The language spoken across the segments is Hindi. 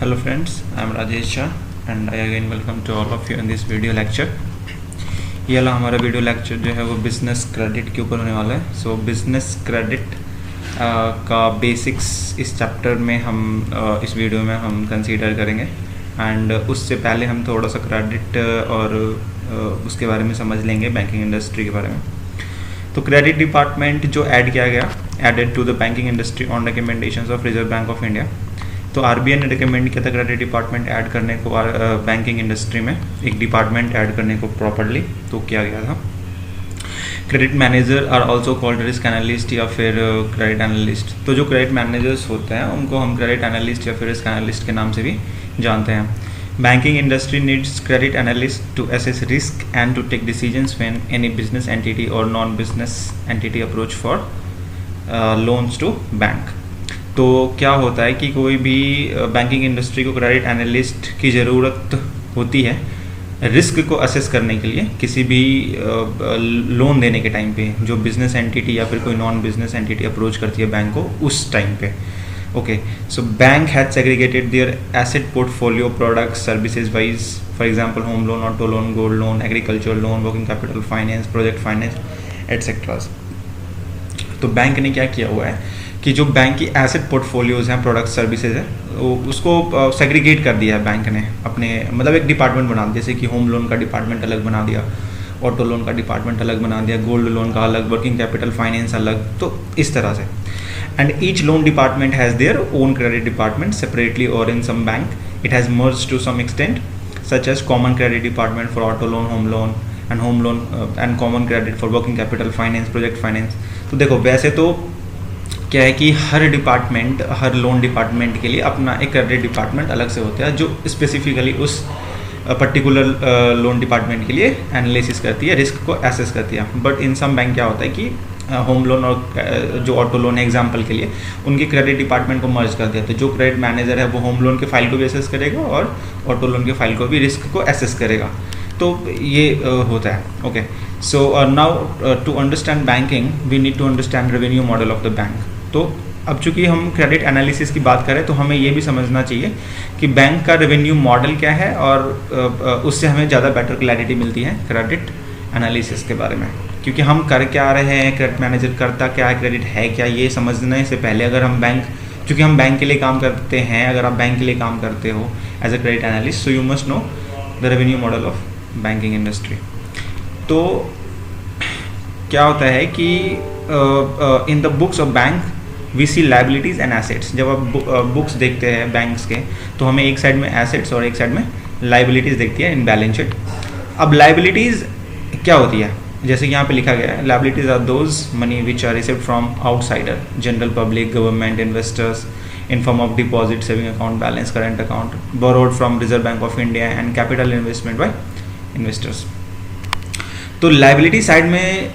Hello friends, I am Rajesh Shah and I again welcome to all of you in this video lecture. ये वाला हमारा वीडियो लेक्चर जो है वो बिज़नेस क्रेडिट के ऊपर होने वाला है. सो बिज़नेस क्रेडिट का बेसिक्स इस चैप्टर में हम इस वीडियो में हम कंसीडर करेंगे एंड उससे पहले हम थोड़ा सा क्रेडिट और उसके बारे में समझ लेंगे, बैंकिंग इंडस्ट्री के बारे में. तो क्रेडिट डिपार्टमेंट जो ऐड किया गया, added to the banking industry on recommendations of Reserve Bank of India. तो आरबीआई ने रिकमेंड किया था क्रेडिट डिपार्टमेंट ऐड करने को बैंकिंग इंडस्ट्री में, एक डिपार्टमेंट ऐड करने को प्रॉपर्ली तो किया गया था. Credit manager are also called risk analyst या फिर क्रेडिट एनालिस्ट. तो जो क्रेडिट मैनेजर्स होते हैं उनको हम क्रेडिट एनालिस्ट या फिर रिस्क एनालिस्ट के नाम से भी जानते हैं. Banking industry needs credit analyst to assess risk and to take decisions when any business entity और non business entity approach for loans to bank. तो क्या होता है कि कोई भी बैंकिंग इंडस्ट्री को क्रेडिट एनालिस्ट की ज़रूरत होती है रिस्क को असेस करने के लिए, किसी भी लोन देने के टाइम पे जो बिज़नेस एंटिटी या फिर कोई नॉन बिजनेस एंटिटी अप्रोच करती है बैंक को उस टाइम पे. Okay, so bank has segregated their asset portfolio products services wise, for example home loan, auto loan, gold loan, agriculture loan, working capital finance, project finance etcetera. तो बैंक ने क्या किया हुआ है कि जो बैंक की एसेट पोर्टफोलियोज़ हैं, प्रोडक्ट सर्विसेज है, उसको सेग्रीगेट कर दिया है बैंक ने अपने, मतलब एक डिपार्टमेंट बना दिया. जैसे कि होम लोन का डिपार्टमेंट अलग बना दिया, ऑटो लोन का डिपार्टमेंट अलग बना दिया, गोल्ड लोन का अलग, वर्किंग कैपिटल फाइनेंस अलग. तो इस तरह से and each loan department has their own credit department separately और in some bank it has merge to some extent such as common credit department for auto loan, home loan and common credit for working capital finance, project finance. तो देखो वैसे तो क्या है कि हर डिपार्टमेंट, हर लोन डिपार्टमेंट के लिए अपना एक क्रेडिट डिपार्टमेंट अलग से होता है जो स्पेसिफिकली उस पर्टिकुलर लोन डिपार्टमेंट के लिए एनालिसिस करती है, रिस्क को एसेस करती है. बट इन सम बैंक क्या होता है कि होम लोन और जो ऑटो लोन है एग्जांपल के लिए, उनके क्रेडिट डिपार्टमेंट को मर्ज कर दिया. तो जो क्रेडिट मैनेजर है वो होम लोन के फाइल को भी एसेस करेगा और ऑटो लोन के फाइल को भी, रिस्क को एसेस करेगा. तो ये होता है. Okay, so now to understand banking we need to understand revenue model of the bank. तो अब चूंकि हम क्रेडिट एनालिसिस की बात करें तो हमें ये भी समझना चाहिए कि बैंक का रेवेन्यू मॉडल क्या है और उससे हमें ज़्यादा बेटर क्लैरिटी मिलती है क्रेडिट एनालिसिस के बारे में. क्योंकि हम कर क्या रहे हैं, क्रेडिट मैनेजर करता क्या है, क्रेडिट है क्या, ये समझने से पहले अगर हम बैंक, चूँकि हम बैंक के लिए काम करते हैं, अगर आप बैंक के लिए काम करते हो as a credit analyst, so you must know the revenue model of banking industry. तो क्या होता है कि in the books of bank we see liabilities and assets. जब आप बुक्स देखते हैं बैंक्स के तो हमें एक साइड में एसेट्स और एक साइड में लाइबिलिटीज़ दिखती है इन बैलेंस शीट. अब लाइबिलिटीज़ क्या होती है, जैसे कि यहाँ पे लिखा गया है, liabilities are those money which are received from outsider, general public, government, investors in form of deposit, saving account, balance, current account, borrowed from Reserve Bank of India and capital investment by investors. तो लाइबिलिटी साइड में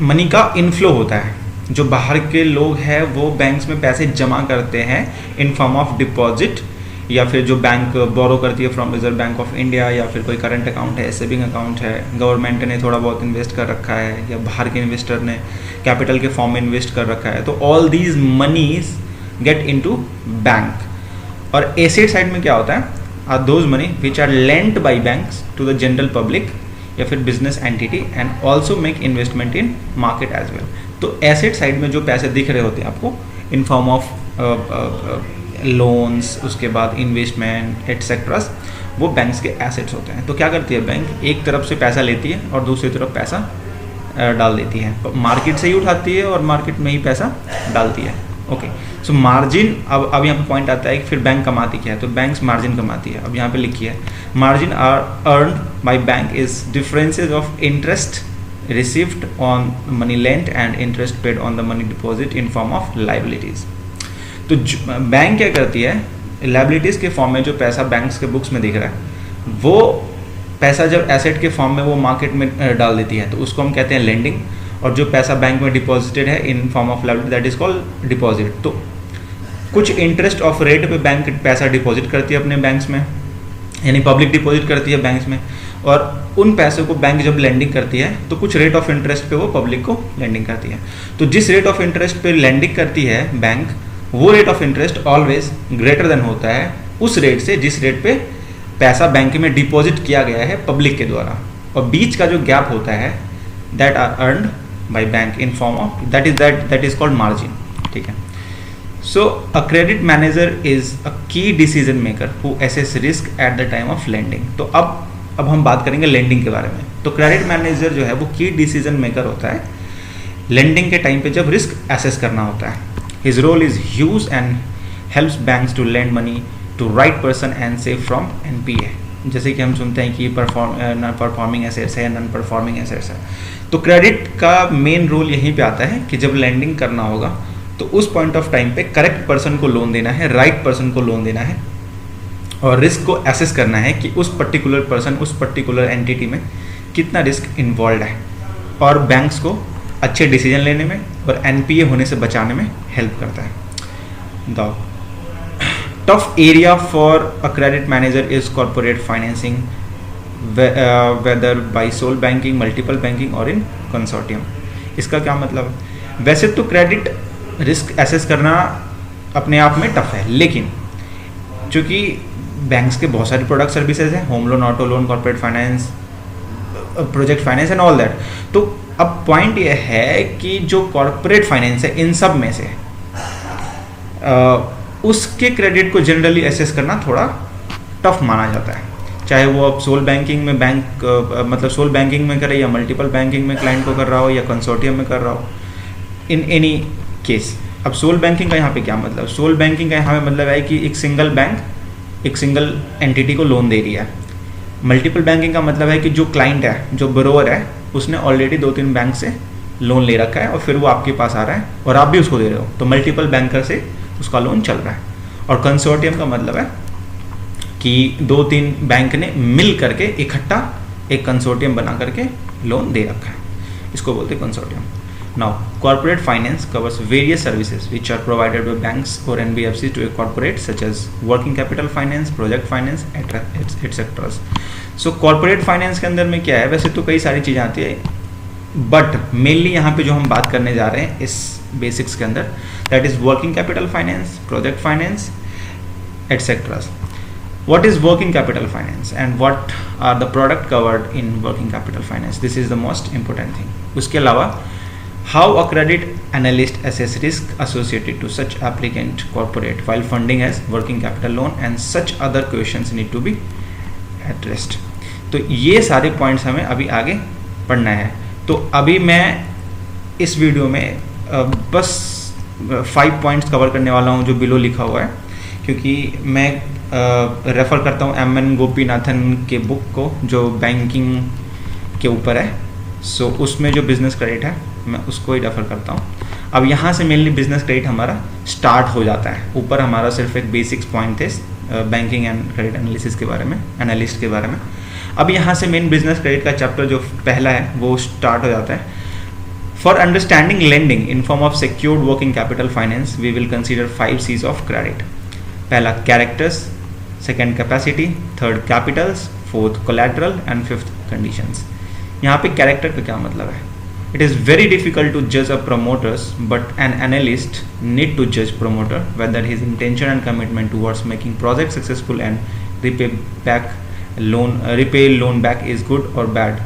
मनी का इनफ्लो होता है, जो बाहर के लोग हैं वो बैंक्स में पैसे जमा करते हैं इन फॉर्म ऑफ डिपॉजिट, या फिर जो बैंक बोरो करती है from reserve Bank of India, या फिर कोई करंट अकाउंट है, सेविंग अकाउंट है, गवर्नमेंट ने थोड़ा बहुत इन्वेस्ट कर रखा है, या बाहर के इन्वेस्टर ने कैपिटल के फॉर्म में इन्वेस्ट कर रखा है. तो all these moneys get into bank. और एसेट साइड में क्या होता है, are those money which are lent by banks to the general public या फिर business entity and also make investment in market as well. तो एसेट साइड में जो पैसे दिख रहे होते हैं आपको इन फॉर्म ऑफ लोन्स, उसके बाद इन्वेस्टमेंट एटसेट्रा, वो बैंक्स के एसेट्स होते हैं. तो क्या करती है बैंक, एक तरफ से पैसा लेती है और दूसरी तरफ पैसा डाल देती है. मार्केट से ही उठाती है और मार्केट में ही पैसा डालती है. ओके, सो मार्जिन, अब यहाँ पे पॉइंट आता है कि फिर बैंक कमाती क्या है. तो बैंक्स मार्जिन कमाती है. अब यहाँ पे लिखी है, margin are earned by bank is differences of interest received on money lent and interest paid on the money deposit in form of liabilities. तो बैंक क्या करती है, लाइबिलिटीज़ के फॉर्म में जो पैसा बैंक्स के बुक्स में दिख रहा है वो पैसा जब एसेट के फॉर्म में वो मार्केट में डाल देती है तो उसको हम कहते हैं लेंडिंग. और जो पैसा बैंक में डिपॉजिटेड है इन form of liability that is called deposit. तो कुछ इंटरेस्ट ऑफ रेट पे बैंक पैसा डिपॉजिट करती है अपने बैंक्स में, यानी पब्लिक डिपॉजिट करती है बैंक्स में, और उन पैसों को बैंक जब लैंडिंग करती है तो कुछ रेट ऑफ इंटरेस्ट पे वो पब्लिक को लैंडिंग करती है. तो जिस रेट ऑफ इंटरेस्ट पे लैंडिंग करती है बैंक, वो rate of interest always greater than होता है उस रेट से जिस रेट पे पैसा बैंक में डिपॉजिट किया गया है पब्लिक के द्वारा, और बीच का जो गैप होता है that are earned by bank in form of that is called margin, ठीक है। So a credit manager is a key decision maker who assess risk at the time of lending. तो अब हम बात करेंगे लेंडिंग के बारे में। तो क्रेडिट मैनेजर जो है वो की डिसीजन मेकर होता है लेंडिंग के टाइम पे जब रिस्क एसेस करना होता है। His role is huge and helps banks to lend money to right person and save from NPA. जैसे कि हम सुनते हैं कि नॉन परफॉर्मिंग एसेट्स है, नॉन परफॉर्मिंग एसेट्स है। तो क्रेडिट का मेन रोल यहीं पे आता है कि जब लेंडिंग करना होगा तो उस पॉइंट ऑफ टाइम पे करेक्ट पर्सन को लोन देना है, राइट पर्सन को लोन देना है, और रिस्क को एसेस करना है कि उस पर्टिकुलर पर्सन, उस पर्टिकुलर एंटिटी में कितना रिस्क इन्वॉल्व है, और बैंक्स को अच्छे डिसीजन लेने में और एनपीए होने से बचाने में हेल्प करता है। The tough area for a credit manager is corporate financing, whether by sole banking, multiple banking और इन कंसोर्टियम। इसका क्या मतलब है? वैसे तो क्रेडिट रिस्क एसेस करना अपने आप में टफ है, लेकिन चूँकि बैंक्स के बहुत सारे प्रोडक्ट सर्विसेज हैं, home loan, auto loan, corporate finance, project finance and all that. तो अब पॉइंट ये है कि जो कॉर्पोरेट फाइनेंस है इन सब में से उसके क्रेडिट को जनरली एसेस करना थोड़ा टफ माना जाता है, चाहे वो अब सोल बैंकिंग में मतलब सोल बैंकिंग में करे या मल्टीपल बैंकिंग में क्लाइंट को कर रहा हो या कंसोर्टियम में कर रहा हो, इन एनी केस। अब सोल बैंकिंग का यहाँ पे क्या मतलब? सोल बैंकिंग का यहाँ पे मतलब है कि एक सिंगल बैंक एक सिंगल एंटिटी को लोन दे रही है। मल्टीपल बैंकिंग का मतलब है कि जो क्लाइंट है, जो बोरोवर है, उसने ऑलरेडी 2-3 बैंक से लोन ले रखा है और फिर वो आपके पास आ रहा है और आप भी उसको दे रहे हो, तो मल्टीपल बैंकर से उसका लोन चल रहा है। और कंसोर्टियम का मतलब है कि 2-3 बैंक ने मिल करके इकट्ठा एक कंसोर्टियम बना करके लोन दे रखा है, इसको बोलते हैं consortium. Now, corporate finance covers various services which are provided by banks or NBFCs to a corporate, such as working capital finance, project finance, etc. So, corporate finance के अंदर में क्या है? वैसे तो कई सारी चीज़ें आती है, बट मेनली यहाँ पे जो हम बात करने जा रहे हैं इस बेसिक्स के अंदर, that is working capital finance, project finance, etc. What is working capital finance and what are the product covered in working capital finance? This is the most important thing. उसके अलावा how a credit analyst assess risk associated to such applicant corporate while funding as working capital loan and such other questions need to be addressed. तो ये सारे पॉइंट्स हमें अभी आगे पढ़ना है। तो अभी मैं इस वीडियो में बस 5 पॉइंट्स कवर करने वाला हूँ जो बिलो लिखा हुआ है, क्योंकि मैं रेफ़र करता हूँ एम.एन. गोपीनाथन के बुक को जो बैंकिंग के ऊपर है। सो उसमें जो बिज़नेस क्रेडिट है मैं उसको ही रेफ़र करता हूँ। अब यहाँ से मेनली बिज़नेस क्रेडिट हमारा स्टार्ट हो जाता है। ऊपर हमारा सिर्फ एक बेसिक्स पॉइंट थे बैंकिंग एंड क्रेडिट एनालिसिस के बारे में, एनालिस्ट के बारे में। अब यहाँ से मेन बिजनेस क्रेडिट का चैप्टर जो पहला है वो स्टार्ट हो जाता है। For understanding lending in form of secured working capital finance we will consider 5 C's of credit. पहला characters, second capacity, third capitals, fourth collateral and fifth conditions. यहाँ पे कैरेक्टर का क्या मतलब है? It is very difficult to judge a promoters, but an analyst need to judge promoter whether his intention and commitment towards making project successful and repay loan back is good or bad.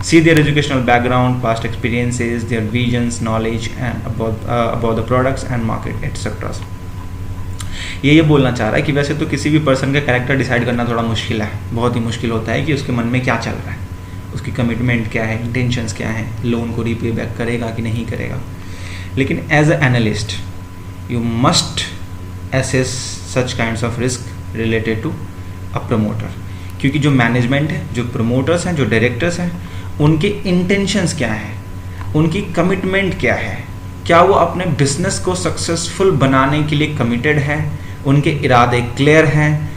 See their educational background, past experiences, their visions, knowledge and about the products and market, etc. ये बोलना चाह रहा है कि वैसे तो किसी भी पर्सन का कैरेक्टर डिसाइड करना थोड़ा मुश्किल है, बहुत ही मुश्किल होता है कि उसके मन में क्या चल रहा है, उसकी कमिटमेंट क्या है, इंटेंशंस क्या हैं, लोन को रीपे बैक करेगा कि नहीं करेगा। लेकिन as a analyst you must assess such kinds of risk related to a promoter, क्योंकि जो मैनेजमेंट है, जो प्रमोटर्स हैं, जो डायरेक्टर्स हैं, उनके इंटेंशंस क्या हैं, उनकी कमिटमेंट क्या है, क्या वो अपने बिजनेस को सक्सेसफुल बनाने के लिए कमिटेड है, उनके इरादे क्लियर हैं,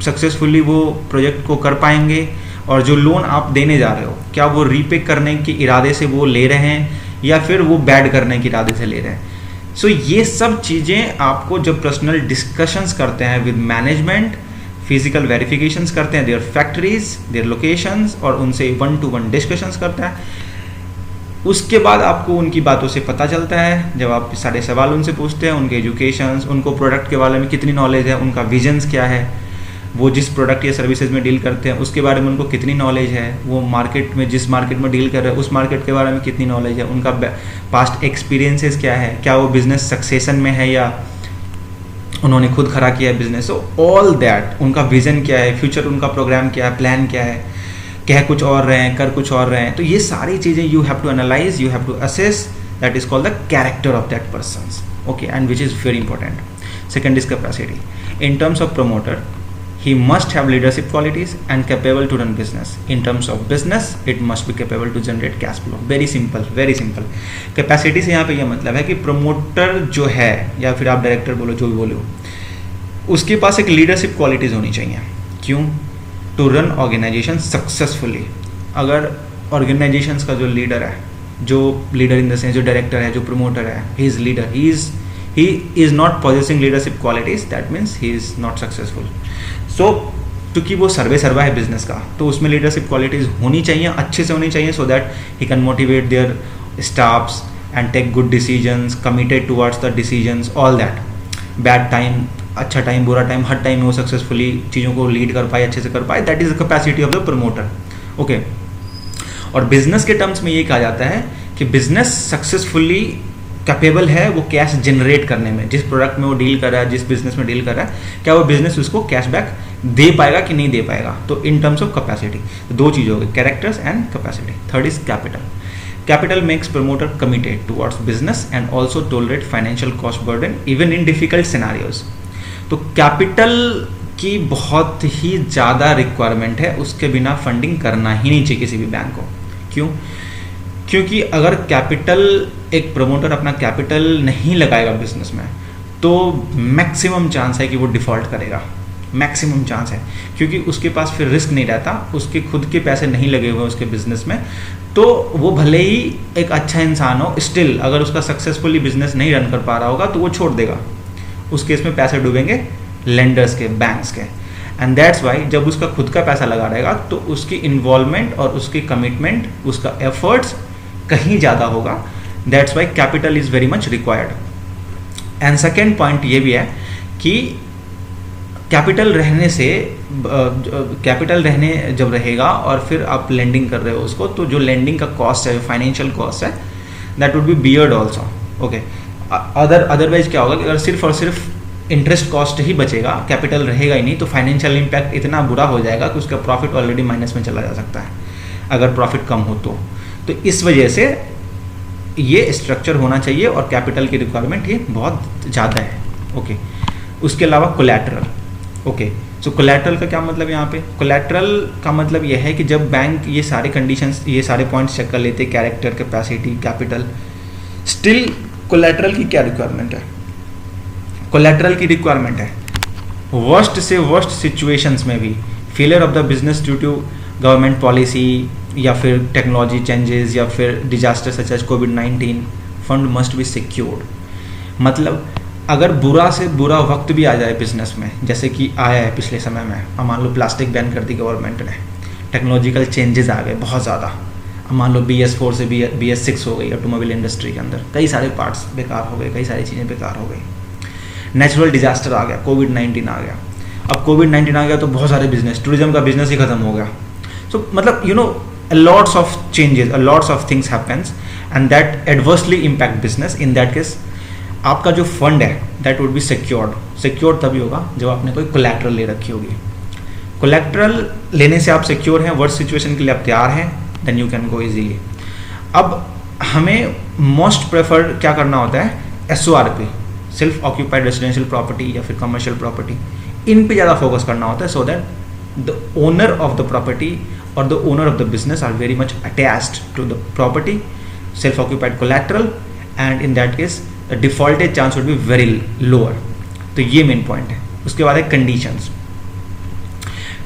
सक्सेसफुली वो प्रोजेक्ट को कर पाएंगे, और जो लोन आप देने जा रहे हो क्या वो रीपे करने के इरादे से वो ले रहे हैं या फिर वो बैड करने के इरादे से ले रहे हैं। सो ये सब चीज़ें आपको जब पर्सनल डिस्कशंस करते हैं विद मैनेजमेंट, फिजिकल वेरिफिकेशंस करते हैं देयर फैक्ट्रीज, देयर लोकेशंस, और उनसे 1-to-1 डिस्कशंस करते हैं, उसके बाद आपको उनकी बातों से पता चलता है, जब आप सारे सवाल उनसे पूछते हैं, उनके एजुकेशन, उनको प्रोडक्ट के बारे में कितनी नॉलेज है, उनका विजन्स क्या है, वो जिस प्रोडक्ट या सर्विसेज में डील करते हैं उसके बारे में उनको कितनी नॉलेज है, वो मार्केट में जिस मार्केट में डील कर रहे हैं उस मार्केट के बारे में कितनी नॉलेज है, उनका पास्ट एक्सपीरियंसेस क्या है, क्या वो बिजनेस सक्सेशन में है या उन्होंने खुद खड़ा किया है बिजनेस, सो ऑल दैट, उनका विजन क्या है, फ्यूचर उनका प्रोग्राम क्या है, प्लान क्या है, कह कुछ और रहे हैं, कर कुछ और रहे हैं, तो ये सारी चीज़ें you have to analyse, you have to assess, that is called the character of that person, okay, and which is very important. Second is capacity. In terms of promoter, he must have leadership qualities and capable to run business. In terms of business, it must be capable to generate cash flow. Very simple, very simple. Capacity से यहाँ पे ये मतलब है कि प्रमोटर जो है या फिर आप डायरेक्टर बोलो, जो भी बोलो, उसके पास एक लीडरशिप क्वालिटीज़ होनी चाहिए। क्यों? To run organisation successfully. अगर ऑर्गेनाइजेशंस का जो लीडर है, जो लीडर इन द सेंस जो डायरेक्टर है, जो प्रमोटर है, he is leader, he is not possessing leadership qualities, that means he is not successful. So क्योंकि वो सर्वा है बिजनेस का, तो उसमें लीडरशिप क्वालिटीज़ होनी चाहिए, अच्छे से होनी चाहिए, so that he can motivate their staffs and take good decisions, committed towards the decisions, all that. Bad time, अच्छा टाइम, बुरा टाइम, हर टाइम में वो सक्सेसफुली चीज़ों को लीड कर पाए, अच्छे से कर पाए, that is the capacity of the promoter, okay. और बिजनेस के टर्म्स में ये कहा जाता है कि बिजनेस सक्सेसफुली कैपेबल है वो कैश जनरेट करने में, जिस प्रोडक्ट में वो डील कर रहा है, जिस बिजनेस में डील कर रहा है, क्या वो बिजनेस उसको कैशबैक दे पाएगा कि नहीं दे पाएगा। तो इन टर्म्स ऑफ कैपेसिटी दो चीज़ हो गई, characters and capacity. Third is capital. Capital makes promoter committed towards business and also tolerate financial cost burden even in difficult scenarios. तो कैपिटल की बहुत ही ज़्यादा रिक्वायरमेंट है, उसके बिना फंडिंग करना ही नहीं चाहिए किसी भी बैंक को। क्यों? क्योंकि अगर कैपिटल, एक प्रमोटर अपना कैपिटल नहीं लगाएगा बिजनेस में, तो मैक्सिमम चांस है कि वो डिफ़ॉल्ट करेगा, मैक्सिमम चांस है, क्योंकि उसके पास फिर रिस्क नहीं रहता, उसके खुद के पैसे नहीं लगे हुए उसके बिजनेस में, तो वो भले ही एक अच्छा इंसान हो, स्टिल अगर उसका सक्सेसफुली बिजनेस नहीं रन कर पा रहा होगा तो वो छोड़ देगा। उस केस में पैसे डूबेंगे लेंडर्स के, बैंक्स के, एंड दैट्स वाई जब उसका खुद का पैसा लगा रहेगा तो उसकी इन्वॉल्वमेंट और उसकी कमिटमेंट, उसका एफर्ट्स कहीं ज़्यादा होगा। That's why capital is very much required. And second point ये भी है कि कैपिटल रहने से, कैपिटल रहने जब रहेगा और फिर आप लेंडिंग कर रहे हो उसको, तो जो लेंडिंग का कॉस्ट है, जो फाइनेंशियल कॉस्ट है, that would B beard also, okay. Otherwise क्या होगा कि अगर सिर्फ और सिर्फ इंटरेस्ट कॉस्ट ही बचेगा, कैपिटल रहेगा ही नहीं, तो फाइनेंशियल इम्पैक्ट इतना बुरा हो जाएगा कि उसका प्रॉफिट ऑलरेडी माइनस में चला जा सकता है अगर प्रॉफिट कम हो तो इस वजह से ये स्ट्रक्चर होना चाहिए और कैपिटल की रिक्वायरमेंट ये बहुत ज़्यादा है, ओके। उसके अलावा कोलैटरल, ओके। सो कोलैटरल का क्या मतलब यहाँ पे? कोलैटरल का मतलब ये है कि जब बैंक ये सारे कंडीशंस, ये सारे पॉइंट्स चेक कर लेते, character, capacity, capital, still collateral की क्या रिक्वायरमेंट है? कोलैटरल की रिक्वायरमेंट है वर्स्ट से वर्स्ट सिचुएशंस में भी, failure of the business due to government policy या फिर टेक्नोलॉजी चेंजेस या फिर डिजास्टर सच एज कोविड-19, फंड मस्ट बी सिक्योर्ड। मतलब अगर बुरा से बुरा वक्त भी आ जाए बिजनेस में, जैसे कि आया है पिछले समय में, अब मान लो प्लास्टिक बैन कर दी गवर्नमेंट ने, टेक्नोलॉजिकल चेंजेस आ गए बहुत ज़्यादा, अब मान लो BS4 से BS6 हो गई ऑटोमोबाइल इंडस्ट्री के अंदर, कई सारे पार्ट्स बेकार हो गए, कई सारी चीज़ें बेकार हो गई, नेचुरल डिजास्टर आ गया, कोविड-19 आ गया, अब कोविड-19 आ गया तो बहुत सारे बिजनेस, टूरिज्म का बिजनेस ही खत्म हो गया। सो मतलब you know lots of changes, lots of things happens and that adversely impact business. In that case आपका जो फंड है that would be secured तभी होगा जब आपने कोई collateral ले रखी होगी। collateral लेने से आप secure हैं, worst situation के लिए आप तैयार हैं, then you can go easily। अब हमें most preferred क्या करना होता है? SORP, self occupied residential property या फिर commercial property, इन पे ज़्यादा फोकस करना होता है, so that the owner of the property or the owner of the business are very much attached to the property, self-occupied collateral, and in that case the defaulted chance would be very lower। तो ये main point है। उसके बाद है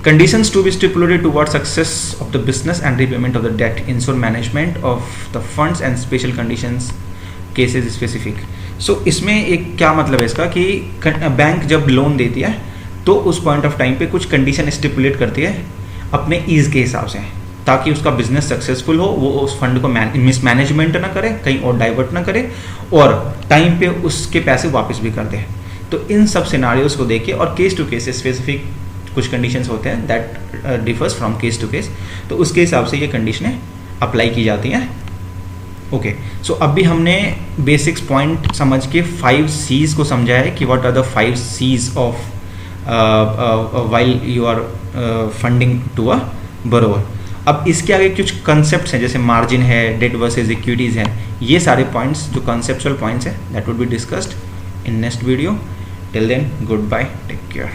conditions to be stipulated toward success of the business and repayment of the debt, ensure management of the funds and special conditions cases specific। so इसमें एक क्या मतलब है इसका कि बैंक जब लोन देती है तो उस पॉइंट ऑफ टाइम पे कुछ कंडीशन स्टिपुलेट करती है अपने ईज के हिसाब से। ताकि उसका बिजनेस सक्सेसफुल हो, वो उस फंड को मिसमैनेजमेंट ना करे, कहीं और डाइवर्ट ना करे, और टाइम पे उसके पैसे वापस भी कर दे। तो इन सब सिनारियोज को देखिए, और केस टू केस स्पेसिफिक कुछ कंडीशंस होते हैं that differs from case to case, तो उसके हिसाब से ये कंडीशनें अप्लाई की जाती हैं। ओके, सो अभी हमने बेसिक्स पॉइंट समझ के 5 C's को समझा है कि what are the 5 C's of while you are funding to a borrower. अब इसके आगे कुछ कंसेप्ट्स हैं, जैसे मार्जिन है, डेट वर्सेस इक्विटीज़ हैं, ये सारे पॉइंट्स जो कंसेप्चुअल पॉइंट्स हैं that would be discussed in next video. Till then, goodbye, take care.